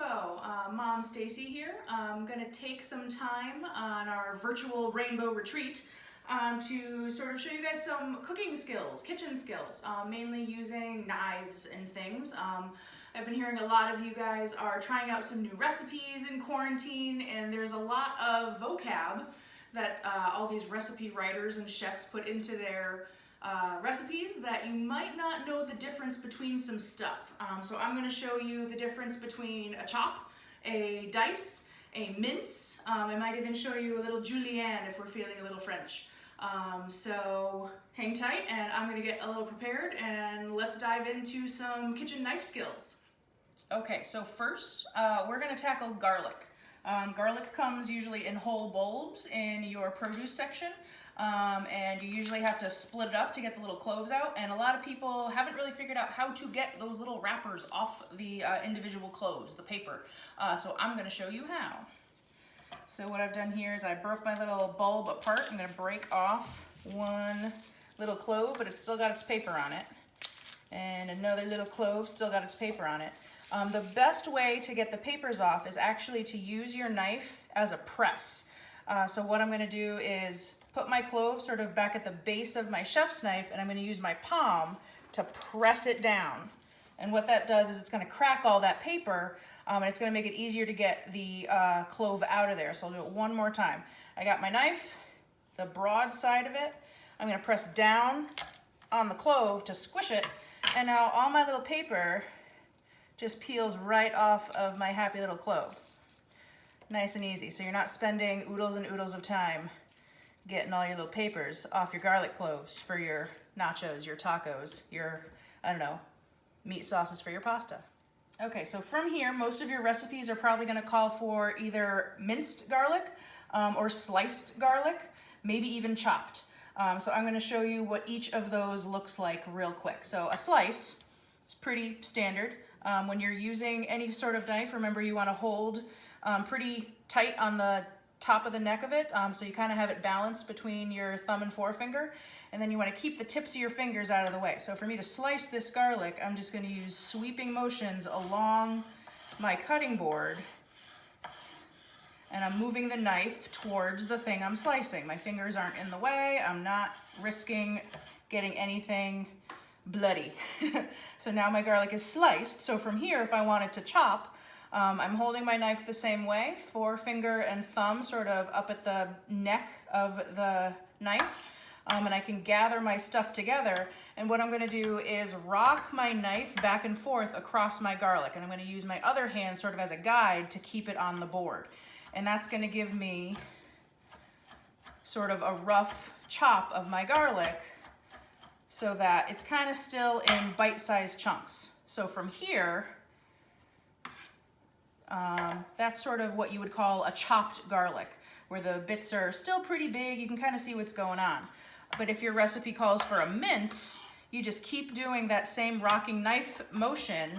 Rainbow. Mom Stacy here. I'm going to take some time on our virtual rainbow retreat to sort of show you guys some cooking skills, kitchen skills, mainly using knives and things. I've been hearing a lot of you guys are trying out some new recipes in quarantine, and there's a lot of vocab that all these recipe writers and chefs put into their recipes that you might not know the difference between some stuff. So I'm going to show you the difference between a chop, a dice, a mince. I might even show you a little julienne if we're feeling a little French. So hang tight and I'm going to get a little prepared and let's dive into some kitchen knife skills. Okay, so first we're going to tackle garlic. Garlic comes usually in whole bulbs in your produce section. And you usually have to split it up to get the little cloves out, and a lot of people haven't really figured out how to get those little wrappers off the individual cloves, the paper. So I'm going to show you how. So what I've done here is I broke my little bulb apart. I'm going to break off one little clove, but it's still got its paper on it. And another little clove still got its paper on it. The best way to get the papers off is actually to use your knife as a press. So what I'm going to do is put my clove sort of back at the base of my chef's knife, and I'm going to use my palm to press it down. And what that does is it's going to crack all that paper, and it's going to make it easier to get the clove out of there. So I'll do it one more time. I got my knife, the broad side of it. I'm going to press down on the clove to squish it, and now all my little paper just peels right off of my happy little clove. Nice and easy. So you're not spending oodles and oodles of time getting all your little papers off your garlic cloves for your nachos, your tacos, your, I don't know, meat sauces for your pasta. Okay, so from here, most of your recipes are probably gonna call for either minced garlic or sliced garlic, maybe even chopped. So I'm gonna show you what each of those looks like real quick. So a slice is pretty standard. When you're using any sort of knife, remember you wanna hold pretty tight on the top of the neck of it, so you kind of have it balanced between your thumb and forefinger, and then you want to keep the tips of your fingers out of the way. So for me to slice this garlic, I'm just going to use sweeping motions along my cutting board, and I'm moving the knife towards the thing I'm slicing. My fingers aren't in the way. I'm not risking getting anything bloody. So now my garlic is sliced. So from here, if I wanted to chop, I'm holding my knife the same way, forefinger and thumb sort of up at the neck of the knife, and I can gather my stuff together, and what I'm going to do is rock my knife back and forth across my garlic, and I'm going to use my other hand sort of as a guide to keep it on the board, and that's going to give me sort of a rough chop of my garlic so that it's kind of still in bite-sized chunks. So from here, that's sort of what you would call a chopped garlic, where the bits are still pretty big. You can kind of see what's going on. But if your recipe calls for a mince, you just keep doing that same rocking knife motion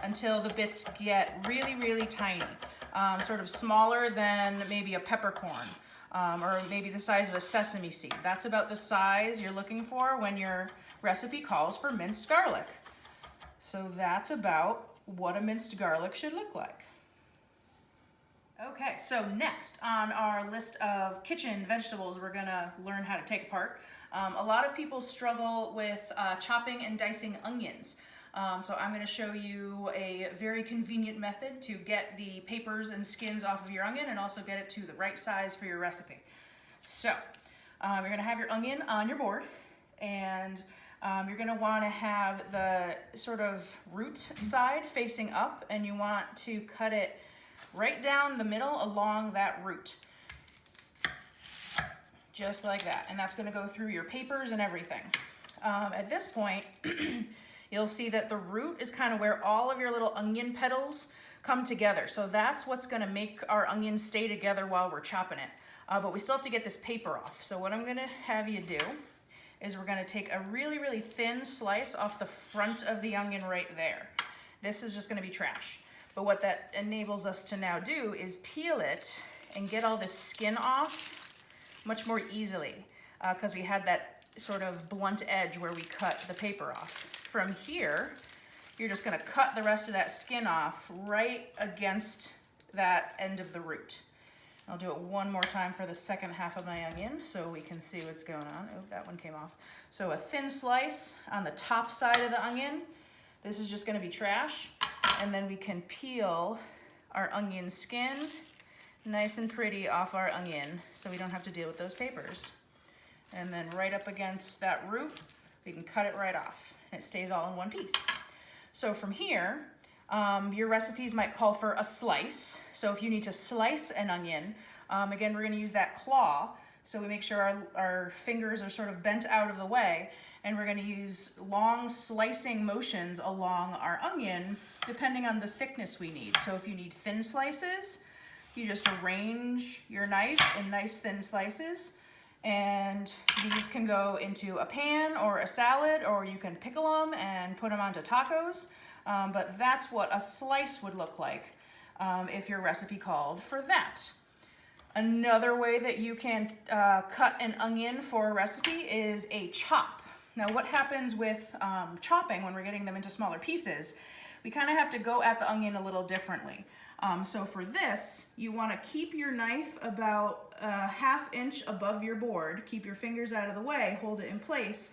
until the bits get really, really tiny, sort of smaller than maybe a peppercorn, or maybe the size of a sesame seed. That's about the size you're looking for when your recipe calls for minced garlic. So that's about what a minced garlic should look like. Okay, so next on our list of kitchen vegetables we're gonna learn how to take apart. A lot of people struggle with chopping and dicing onions. So I'm gonna show you a very convenient method to get the papers and skins off of your onion and also get it to the right size for your recipe. So you're gonna have your onion on your board, and you're going to want to have the sort of root side facing up, and you want to cut it right down the middle along that root. Just like that. And that's going to go through your papers and everything. At this point, you'll see that the root is kind of where all of your little onion petals come together. So that's what's going to make our onions stay together while we're chopping it. But we still have to get this paper off. So what I'm going to have you do is we're going to take a really, really thin slice off the front of the onion right there. This is just going to be trash. But what that enables us to now do is peel it and get all this skin off much more easily, because we had that sort of blunt edge where we cut the paper off. From here, you're just gonna cut the rest of that skin off right against that end of the root. I'll do it one more time for the second half of my onion so we can see what's going on. Oh, that one came off. So a thin slice on the top side of the onion. This is just gonna be trash. And then we can peel our onion skin nice and pretty off our onion so we don't have to deal with those papers. And then right up against that root, we can cut it right off. And it stays all in one piece. So from here, your recipes might call for a slice. So if you need to slice an onion, again, we're gonna use that claw. So we make sure our fingers are sort of bent out of the way, and we're gonna use long slicing motions along our onion, depending on the thickness we need. So if you need thin slices, you just arrange your knife in nice thin slices, and these can go into a pan or a salad, or you can pickle them and put them onto tacos. But that's what a slice would look like if your recipe called for that. Another way that you can cut an onion for a recipe is a chop. Now what happens with chopping when we're getting them into smaller pieces, we kind of have to go at the onion a little differently. So for this, you want to keep your knife about a ½ inch above your board, keep your fingers out of the way, hold it in place,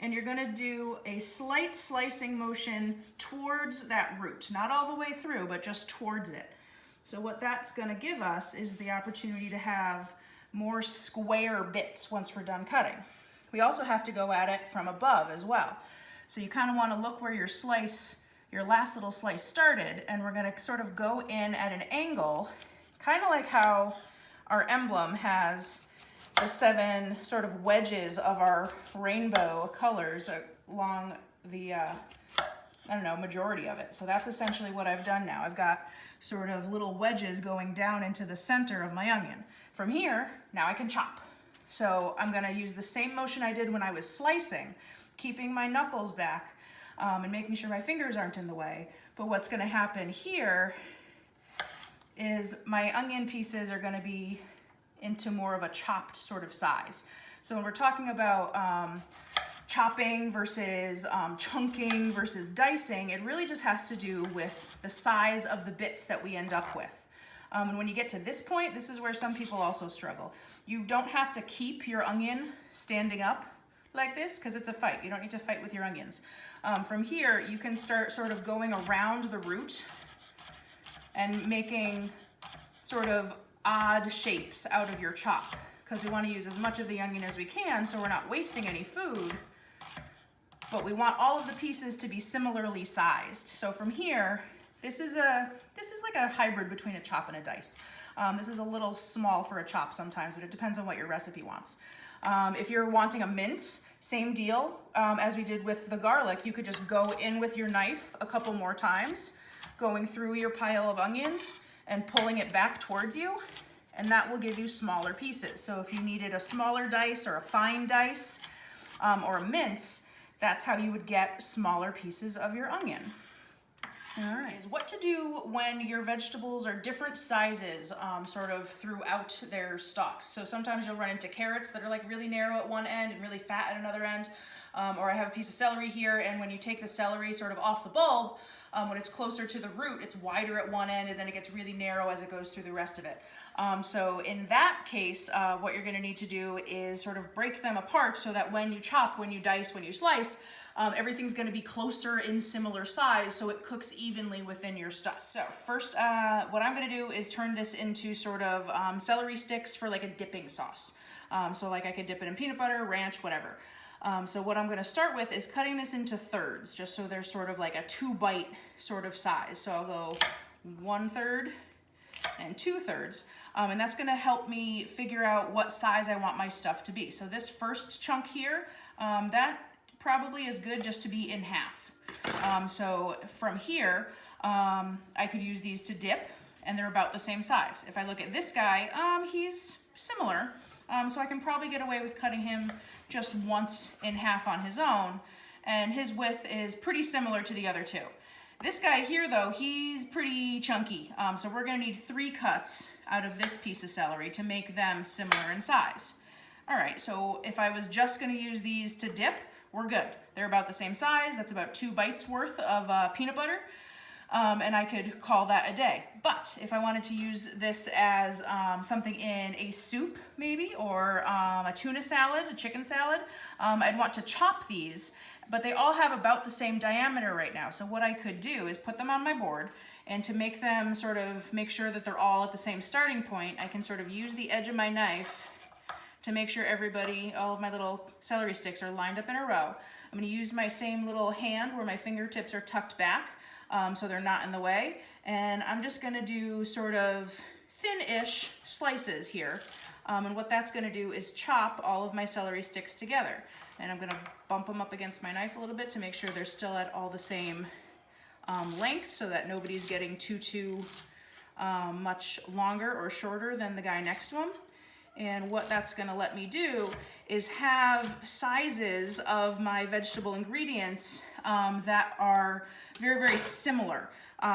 and you're gonna do a slight slicing motion towards that root. Not all the way through, but just towards it. So what that's gonna give us is the opportunity to have more square bits once we're done cutting. We also have to go at it from above as well. So you kind of wanna look where your slice, your last little slice started, and we're gonna sort of go in at an angle, kind of like how our emblem has the 7 sort of wedges of our rainbow colors along the, I don't know, majority of it. So that's essentially what I've done now. I've got sort of little wedges going down into the center of my onion. From here, now I can chop. So I'm gonna use the same motion I did when I was slicing, keeping my knuckles back and making sure my fingers aren't in the way. But what's gonna happen here is my onion pieces are gonna be into more of a chopped sort of size. So when we're talking about chopping versus chunking versus dicing, it really just has to do with the size of the bits that we end up with. And when you get to this point, this is where some people also struggle. You don't have to keep your onion standing up like this because it's a fight. You don't need to fight with your onions. From here, you can start sort of going around the root and making sort of odd shapes out of your chop, because we want to use as much of the onion as we can so we're not wasting any food, but we want all of the pieces to be similarly sized. So from here, this is like a hybrid between a chop and a dice. This is a little small for a chop sometimes, but it depends on what your recipe wants. If you're wanting a mince, same deal as we did with the garlic. You could just go in with your knife a couple more times, going through your pile of onions and pulling it back towards you, and that will give you smaller pieces. So if you needed a smaller dice or a fine dice or a mince, that's how you would get smaller pieces of your onion. All right, is what to do when your vegetables are different sizes sort of throughout their stalks. So sometimes you'll run into carrots that are like really narrow at one end and really fat at another end. Or I have a piece of celery here, and when you take the celery sort of off the bulb, when it's closer to the root, it's wider at one end and then it gets really narrow as it goes through the rest of it. So in that case, what you're gonna need to do is sort of break them apart so that when you chop, when you dice, when you slice, everything's gonna be closer in similar size so it cooks evenly within your stuff. So first, what I'm gonna do is turn this into sort of celery sticks for like a dipping sauce. So like I could dip it in peanut butter, ranch, whatever. So what I'm gonna start with is cutting this into thirds, just so there's sort of like a 2-bite sort of size. So I'll go 1/3 and 2/3. And that's gonna help me figure out what size I want my stuff to be. So this first chunk here, that probably is good just to be in half. So from here, I could use these to dip, and they're about the same size. If I look at this guy, he's similar. So I can probably get away with cutting him just once in half on his own, and his width is pretty similar to the other two. This guy here though, he's pretty chunky, so we're gonna need 3 cuts out of this piece of celery to make them similar in size. All right, so if I was just gonna use these to dip, we're good. they're about the same size. That's about 2 bites worth of peanut butter. And I could call that a day. But if I wanted to use this as something in a soup maybe, or a tuna salad, a chicken salad, I'd want to chop these, but they all have about the same diameter right now. So what I could do is put them on my board, and to make them sort of make sure that they're all at the same starting point, I can sort of use the edge of my knife to make sure all of my little celery sticks are lined up in a row. I'm gonna use my same little hand where my fingertips are tucked back, so they're not in the way. And I'm just gonna do sort of thin-ish slices here. And what that's gonna do is chop all of my celery sticks together. And I'm gonna bump them up against my knife a little bit to make sure they're still at all the same length, so that nobody's getting too much longer or shorter than the guy next to them. And what that's gonna let me do is have sizes of my vegetable ingredients that are very, very similar.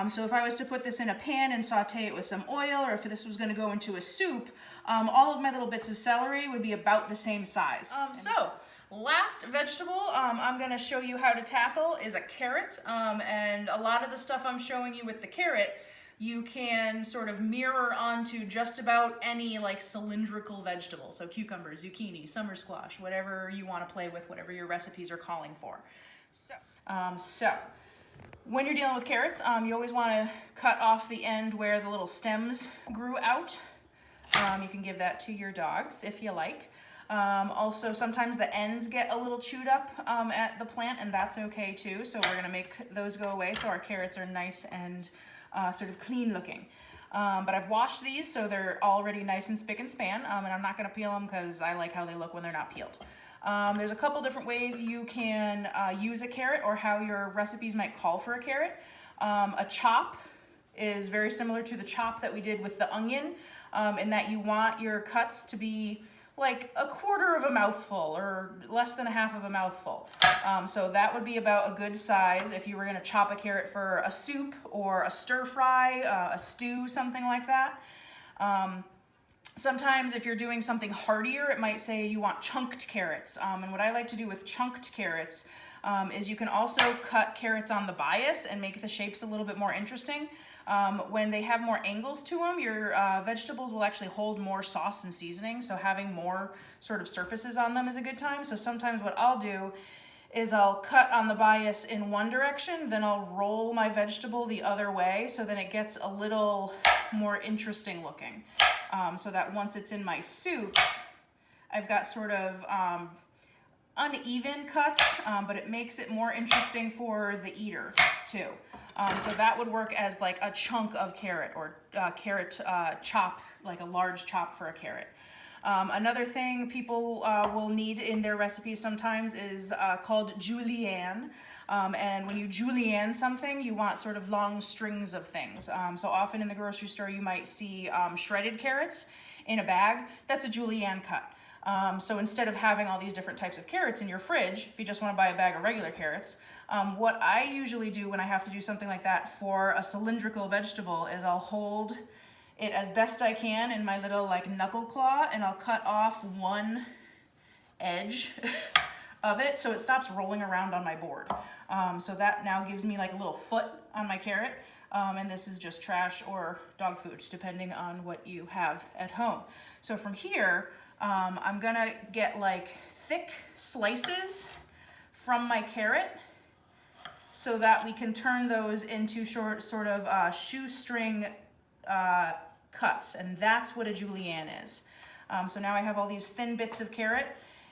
So if I was to put this in a pan and saute it with some oil, or if this was gonna go into a soup, all of my little bits of celery would be about the same size. So last vegetable I'm gonna show you how to tackle is a carrot. And a lot of the stuff I'm showing you with the carrot, you can sort of mirror onto just about any like cylindrical vegetable. So cucumber, zucchini, summer squash, whatever you want to play with, whatever your recipes are calling for. So when you're dealing with carrots, you always want to cut off the end where the little stems grew out. You can give that to your dogs if you like. Also, sometimes the ends get a little chewed up at the plant, and that's okay too. So we're gonna make those go away so our carrots are nice and sort of clean looking. But I've washed these, so they're already nice and spick and span, and I'm not gonna peel them because I like how they look when they're not peeled. There's a couple different ways you can use a carrot, or how your recipes might call for a carrot. A chop is very similar to the chop that we did with the onion, in that you want your cuts to be like 1/4 of a mouthful or less than 1/2 of a mouthful. So that would be about a good size if you were gonna chop a carrot for a soup or a stir fry, a stew, something like that. Sometimes if you're doing something heartier, it might say you want chunked carrots. And what I like to do with chunked carrots is you can also cut carrots on the bias and make the shapes a little bit more interesting. When they have more angles to them, your vegetables will actually hold more sauce and seasoning, so having more sort of surfaces on them is a good time. So sometimes what I'll do is I'll cut on the bias in one direction, then I'll roll my vegetable the other way, so then it gets a little more interesting looking. So that once it's in my soup, I've got sort of uneven cuts, but it makes it more interesting for the eater too. So that would work as like a chunk of carrot, or carrot chop, like a large chop for a carrot. Another thing people will need in their recipes sometimes is called julienne. And when you julienne something, you want sort of long strings of things. So often in the grocery store, you might see shredded carrots in a bag. That's a julienne cut. So instead of having all these different types of carrots in your fridge, if you just want to buy a bag of regular carrots, what I usually do when I have to do something like that for a cylindrical vegetable is I'll hold it as best I can in my little like knuckle claw, and I'll cut off one edge of it so it stops rolling around on my board. So that now gives me like a little foot on my carrot. And this is just trash or dog food, depending on what you have at home. So from here, I'm gonna get like thick slices from my carrot so that we can turn those into short sort of shoestring cuts, and that's what a julienne is. So now I have all these thin bits of carrot,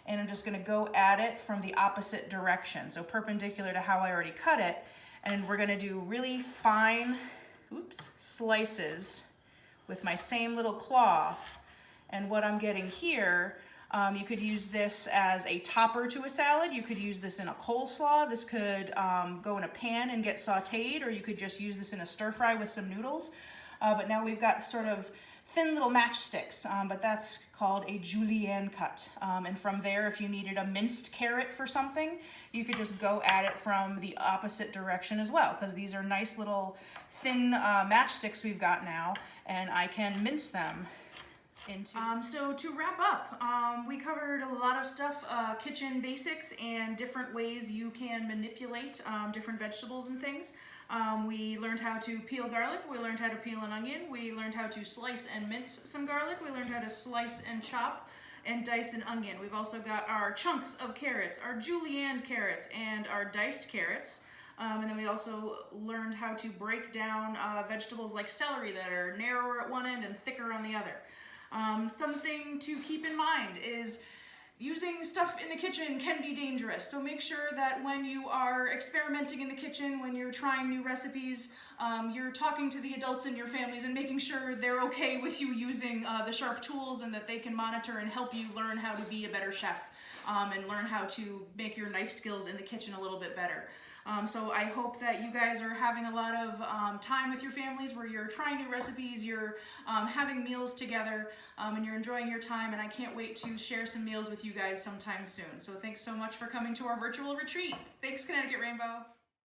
and I'm just gonna go at it from the opposite direction, so perpendicular to how I already cut it, and we're gonna do really fine, slices with my same little claw. And what I'm getting here, you could use this as a topper to a salad. You could use this in a coleslaw. This could go in a pan and get sauteed, or you could just use this in a stir fry with some noodles. But now we've got sort of thin little matchsticks, but that's called a julienne cut. And from there, if you needed a minced carrot for something, you could just go at it from the opposite direction as well, because these are nice little thin matchsticks we've got now, and I can mince them into? So to wrap up, we covered a lot of stuff, kitchen basics and different ways you can manipulate different vegetables and things. We learned how to peel garlic, we learned how to peel an onion, we learned how to slice and mince some garlic, we learned how to slice and chop and dice an onion. We've also got our chunks of carrots, our julienne carrots, and our diced carrots. And then we also learned how to break down vegetables like celery that are narrower at one end and thicker on the other. Something to keep in mind is using stuff in the kitchen can be dangerous. So make sure that when you are experimenting in the kitchen, when you're trying new recipes, you're talking to the adults in your families and making sure they're okay with you using the sharp tools and that they can monitor and help you learn how to be a better chef and learn how to make your knife skills in the kitchen a little bit better. So I hope that you guys are having a lot of time with your families where you're trying new recipes, you're having meals together, and you're enjoying your time, and I can't wait to share some meals with you guys sometime soon. So thanks so much for coming to our virtual retreat. Thanks, Connecticut Rainbow.